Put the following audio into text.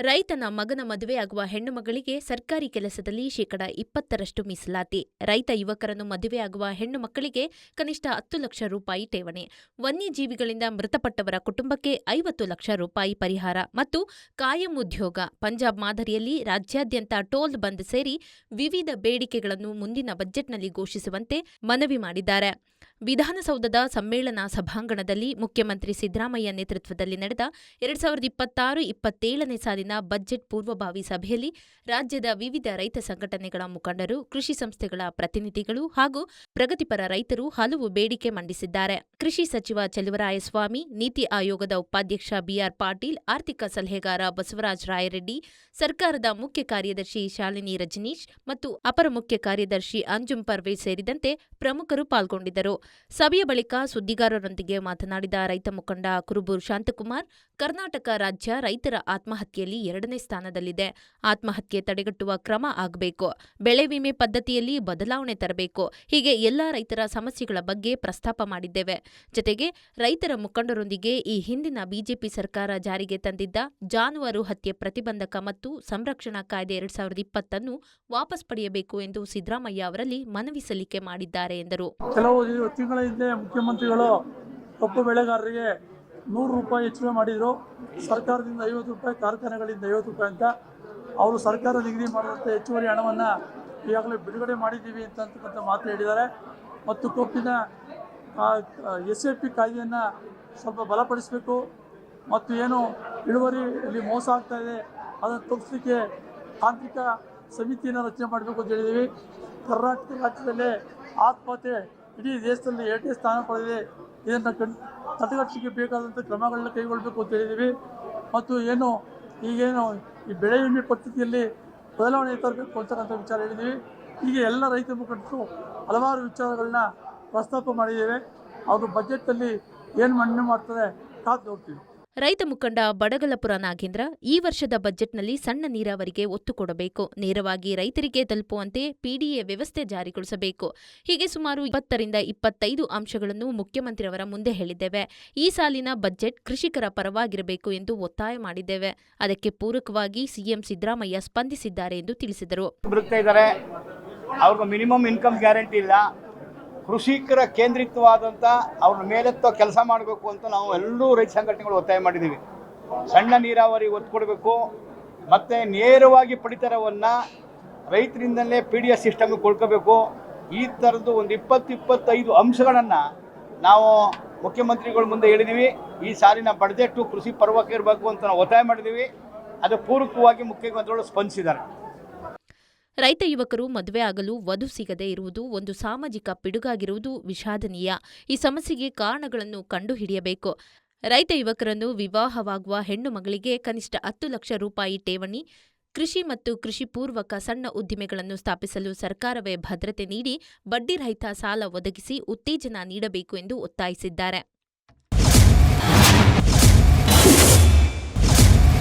ರೈತನ ಮಗನ ಮದುವೆಯಾಗುವ ಹೆಣ್ಣು ಮಗಳಿಗೆ ಸರ್ಕಾರಿ ಕೆಲಸದಲ್ಲಿ ಶೇಕಡ 20ರಷ್ಟು ಮೀಸಲಾತಿ. ರೈತ ಯುವಕರನ್ನು ಮದುವೆಯಾಗುವ ಹೆಣ್ಣು ಮಕ್ಕಳಿಗೆ ಕನಿಷ್ಠ 10 ಲಕ್ಷ ರೂಪಾಯಿ ಠೇವಣಿ. ವನ್ಯಜೀವಿಗಳಿಂದ ಮೃತಪಟ್ಟವರ ಕುಟುಂಬಕ್ಕೆ 50 ಲಕ್ಷ ರೂಪಾಯಿ ಪರಿಹಾರ ಮತ್ತು ಕಾಯಂ ಉದ್ಯೋಗ. ಪಂಜಾಬ್ ಮಾದರಿಯಲ್ಲಿ ರಾಜ್ಯಾದ್ಯಂತ ಟೋಲ್ ಬಂದ್ ಸೇರಿ ವಿವಿಧ ಬೇಡಿಕೆಗಳನ್ನು ಮುಂದಿನ ಬಜೆಟ್ನಲ್ಲಿ ಘೋಷಿಸುವಂತೆ ಮನವಿ ಮಾಡಿದ್ದಾರೆ. ವಿಧಾನಸೌಧದ ಸಮ್ಮೇಳನ ಸಭಾಂಗಣದಲ್ಲಿ ಮುಖ್ಯಮಂತ್ರಿ ಸಿದ್ದರಾಮಯ್ಯ ನೇತೃತ್ವದಲ್ಲಿ ನಡೆದ 2026-27ನೇ ಸಾಲಿನ ಬಜೆಟ್ ಪೂರ್ವಭಾವಿ ಸಭೆಯಲ್ಲಿ ರಾಜ್ಯದ ವಿವಿಧ ರೈತ ಸಂಘಟನೆಗಳ ಮುಖಂಡರು, ಕೃಷಿ ಸಂಸ್ಥೆಗಳ ಪ್ರತಿನಿಧಿಗಳು ಹಾಗೂ ಪ್ರಗತಿಪರ ರೈತರು ಹಲವು ಬೇಡಿಕೆ ಮಂಡಿಸಿದ್ದಾರೆ. ಕೃಷಿ ಸಚಿವ ಚೆಲುವರಾಯಸ್ವಾಮಿ, ನೀತಿ ಆಯೋಗದ ಉಪಾಧ್ಯಕ್ಷ ಬಿಆರ್ ಪಾಟೀಲ್, ಆರ್ಥಿಕ ಸಲಹೆಗಾರ ಬಸವರಾಜ ರಾಯರೆಡ್ಡಿ, ಸರ್ಕಾರದ ಮುಖ್ಯ ಕಾರ್ಯದರ್ಶಿ ಶಾಲಿನಿ ರಜನೀಶ್ ಮತ್ತು ಅಪರ ಮುಖ್ಯ ಕಾರ್ಯದರ್ಶಿ ಅಂಜುಂ ಪರ್ವೇಜ್ ಸೇರಿದಂತೆ ಪ್ರಮುಖರು ಪಾಲ್ಗೊಂಡಿದ್ದರು. ಸಭೆಯ ಬಳಿಕ ಸುದ್ದಿಗಾರರೊಂದಿಗೆ ಮಾತನಾಡಿದ ರೈತ ಮುಖಂಡ ಕುರುಬೂರು ಶಾಂತಕುಮಾರ್, ಕರ್ನಾಟಕ ರಾಜ್ಯ ರೈತರ ಆತ್ಮಹತ್ಯೆಯಲ್ಲಿ 2ನೇ ಸ್ಥಾನದಲ್ಲಿದೆ. ಆತ್ಮಹತ್ಯೆ ತಡೆಗಟ್ಟುವ ಕ್ರಮ ಆಗಬೇಕು. ಬೆಳೆ ವಿಮೆ ಪದ್ಧತಿಯಲ್ಲಿ ಬದಲಾವಣೆ ತರಬೇಕು. ಹೀಗೆ ಎಲ್ಲಾ ರೈತರ ಸಮಸ್ಯೆಗಳ ಬಗ್ಗೆ ಪ್ರಸ್ತಾಪ ಮಾಡಿದ್ದೇವೆ. ಜತೆಗೆ ರೈತರ ಮುಖಂಡರೊಂದಿಗೆ ಈ ಹಿಂದಿನ ಬಿಜೆಪಿ ಸರ್ಕಾರ ಜಾರಿಗೆ ತಂದಿದ್ದ ಜಾನುವಾರು ಹತ್ಯೆ ಪ್ರತಿಬಂಧಕ ಮತ್ತು ಸಂರಕ್ಷಣಾ ಕಾಯ್ದೆ 2020 ವಾಪಸ್ ಪಡೆಯಬೇಕು ಎಂದು ಸಿದ್ದರಾಮಯ್ಯ ಅವರಲ್ಲಿ ಮನವಿ ಸಲ್ಲಿಕೆ ಮಾಡಿದ್ದಾರೆ ಎಂದರು. ಕೆಲವು ತಿಂಗಳ ಹಿಂದೆ ಮುಖ್ಯಮಂತ್ರಿಗಳು ಕಬ್ಬು ಬೆಳೆಗಾರರಿಗೆ 100 ರೂಪಾಯಿ ಹೆಚ್ಚಳ ಮಾಡಿದರು. ಸರ್ಕಾರದಿಂದ 50 ರೂಪಾಯಿ, ಕಾರ್ಖಾನೆಗಳಿಂದ 50 ರೂಪಾಯಿ ಅಂತ. ಅವರು ಸರ್ಕಾರ ನಿಗದಿ ಮಾಡಿದಂಥ ಹೆಚ್ಚುವರಿ ಹಣವನ್ನು ಈಗಾಗಲೇ ಬಿಡುಗಡೆ ಮಾಡಿದ್ದೀವಿ ಅಂತಕ್ಕಂಥ ಮಾತು ಹೇಳಿದ್ದಾರೆ. ಮತ್ತು ಕಬ್ಬಿನ SAP ಕಾಯ್ದೆಯನ್ನು ಸ್ವಲ್ಪ ಬಲಪಡಿಸಬೇಕು ಮತ್ತು ಏನು ಇಳುವರಿಯಲ್ಲಿ ಮೋಸ ಆಗ್ತಾ ಇದೆ ಅದನ್ನು ತಪ್ಪಿಸಲಿಕ್ಕೆ ತಾಂತ್ರಿಕ ಸಮಿತಿಯನ್ನು ರಚನೆ ಮಾಡಬೇಕು ಅಂತ ಹೇಳಿದ್ದೀವಿ. ಕರ್ನಾಟಕ ರಾಜ್ಯದಲ್ಲೇ ಆತ್ಮಹತ್ಯೆ ಇಡೀ ದೇಶದಲ್ಲಿ 2ನೇ ಸ್ಥಾನ ಪಡೆದಿದೆ. ಇದನ್ನು ತಡೆಗಟ್ಟಲಿಕ್ಕೆ ಬೇಕಾದಂಥ ಕ್ರಮಗಳನ್ನ ಕೈಗೊಳ್ಳಬೇಕು ಅಂತ ಹೇಳಿದ್ದೀವಿ. ಮತ್ತು ಈಗೇನು ಈ ಬೆಳೆ ವಿಮೆ ಪದ್ಧತಿಯಲ್ಲಿ ಬದಲಾವಣೆ ತರಬೇಕು ಅಂತಕ್ಕಂಥ ವಿಚಾರ ಹೇಳಿದ್ದೀವಿ. ಹೀಗೆ ಎಲ್ಲ ರೈತ ಮುಖಂಡರು ಹಲವಾರು ವಿಚಾರಗಳನ್ನ ಪ್ರಸ್ತಾಪ ಮಾಡಿದ್ದೇವೆ. ಅವರು ಬಜೆಟ್ನಲ್ಲಿ ಏನು ಮಂಡನೆ ಮಾಡ್ತಾರೆ ಕಾದು ನೋಡ್ತೀವಿ. ರೈತ ಮುಖಂಡ ಬಡಗಲಪುರ ನಾಗೇಂದ್ರ, ಈ ವರ್ಷದ ಬಜೆಟ್ನಲ್ಲಿ ಸಣ್ಣ ನೀರಾವರಿಗೆ ಒತ್ತು ಕೊಡಬೇಕು. ನೇರವಾಗಿ ರೈತರಿಗೆ ತಲುಪುವಂತೆ PDA ವ್ಯವಸ್ಥೆ ಜಾರಿಗೊಳಿಸಬೇಕು. ಹೀಗೆ ಸುಮಾರು 20-25 ಅಂಶಗಳನ್ನು ಮುಖ್ಯಮಂತ್ರಿಯವರ ಮುಂದೆ ಹೇಳಿದ್ದೇವೆ. ಈ ಸಾಲಿನ ಬಜೆಟ್ ಕೃಷಿಕರ ಪರವಾಗಿರಬೇಕು ಎಂದು ಒತ್ತಾಯ ಮಾಡಿದ್ದೇವೆ. ಅದಕ್ಕೆ ಪೂರಕವಾಗಿ ಸಿಎಂ ಸಿದ್ದರಾಮಯ್ಯ ಸ್ಪಂದಿಸಿದ್ದಾರೆ ಎಂದು ತಿಳಿಸಿದರು. ಮಿನಿಮಮ್ ಇನ್ಕಮ್ ಗ್ಯಾರಂಟಿ ಇಲ್ಲ. ಕೃಷಿಕರ ಕೇಂದ್ರಿತವಾದಂಥ ಅವ್ರ ಮೇಲೆತ್ತೋ ಕೆಲಸ ಮಾಡಬೇಕು ಅಂತ ನಾವು ಎಲ್ಲರೂ ರೈತ ಸಂಘಟನೆಗಳು ಒತ್ತಾಯ ಮಾಡಿದ್ದೀವಿ. ಸಣ್ಣ ನೀರಾವರಿ ಒತ್ತು ಕೊಡಬೇಕು ಮತ್ತು ನೇರವಾಗಿ ಪಡಿತರವನ್ನು ರೈತರಿಂದಲೇ PDS ಸಿಸ್ಟಮ್ಗೆ ಕೊಡ್ಕೋಬೇಕು. ಈ ಥರದ್ದು ಒಂದು 20-25 ಅಂಶಗಳನ್ನು ನಾವು ಮುಖ್ಯಮಂತ್ರಿಗಳ ಮುಂದೆ ಹೇಳಿದ್ದೀವಿ. ಈ ಸಾಲಿನ ಬಜೆಟ್ಟು ಕೃಷಿ ಪರವಾಗಿ ಇರಬೇಕು ಅಂತ ನಾವು ಒತ್ತಾಯ ಮಾಡಿದ್ದೀವಿ. ಅದು ಪೂರಕವಾಗಿ ಮುಖ್ಯಮಂತ್ರಿಗಳು ಸ್ಪಂದಿಸಿದ್ದಾರೆ. ರೈತ ಯುವಕರು ಮದುವೆ ಆಗಲು ವಧು ಸಿಗದೇ ಇರುವುದು ಒಂದು ಸಾಮಾಜಿಕ ಪಿಡುಗಾಗಿರುವುದು ವಿಷಾದನೀಯ. ಈ ಸಮಸ್ಯೆಗೆ ಕಾರಣಗಳನ್ನು ಕಂಡುಹಿಡಿಯಬೇಕು. ರೈತ ಯುವಕರನ್ನು ವಿವಾಹವಾಗುವ ಹೆಣ್ಣು ಮಗಳಿಗೆ ಕನಿಷ್ಠ 10 ಲಕ್ಷ ರೂಪಾಯಿ ಠೇವಣಿ, ಕೃಷಿ ಮತ್ತು ಕೃಷಿ ಪೂರ್ವಕ ಸಣ್ಣ ಉದ್ದಿಮೆಗಳನ್ನು ಸ್ಥಾಪಿಸಲು ಸರ್ಕಾರವೇ ಭದ್ರತೆ ನೀಡಿ ಬಡ್ಡಿರಹಿತ ಸಾಲ ಒದಗಿಸಿ ಉತ್ತೇಜನ ನೀಡಬೇಕು ಎಂದು ಒತ್ತಾಯಿಸಿದ್ದಾರೆ.